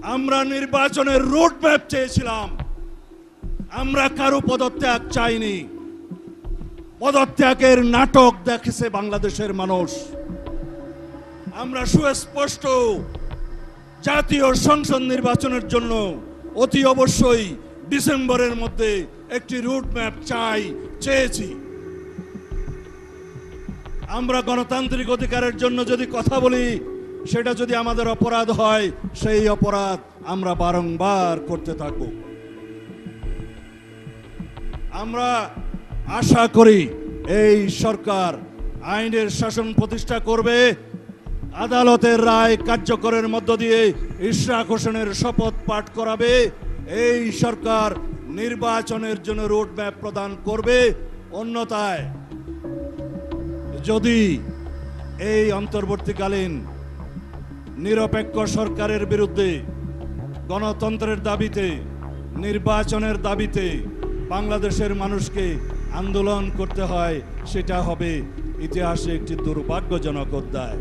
আমরা নির্বাচনের road map চেয়েছিলাম। আমরা কারো পদত্যাগ চাইনি। পদত্যাগের নাটক দেখেছে বাংলাদেশের মানুষ। আমরা সুস্পষ্ট জাতীয় সংসদ নির্বাচনের জন্য অতি অবশ্যই ডিসেম্বরের মধ্যে একটি রুট ম্যাপ চেয়েছি। আমরা গণতান্ত্রিক অধিকারের জন্য যদি কথা বলি, সেটা যদি আমাদের অপরাধ হয়, সেই অপরাধ আমরা বারংবার করতে থাকব। আমরা আশা করি এই সরকার আইনের শাসন প্রতিষ্ঠা করবে, আদালতের রায় কার্যকরের মধ্য দিয়ে ইশরাক হোসেনের শপথ পাঠ করাবে। এই সরকার নির্বাচনের জন্য রোড ম্যাপ প্রদান করবে। অন্যথায় যদি এই অন্তর্বর্তীকালীন নিরপেক্ষ সরকারের বিরুদ্ধে গণতন্ত্রের দাবিতে, নির্বাচনের দাবিতে বাংলাদেশের মানুষকে আন্দোলন করতে হয়, সেটা হবে ইতিহাসে একটি দুর্ভাগ্যজনক অধ্যায়।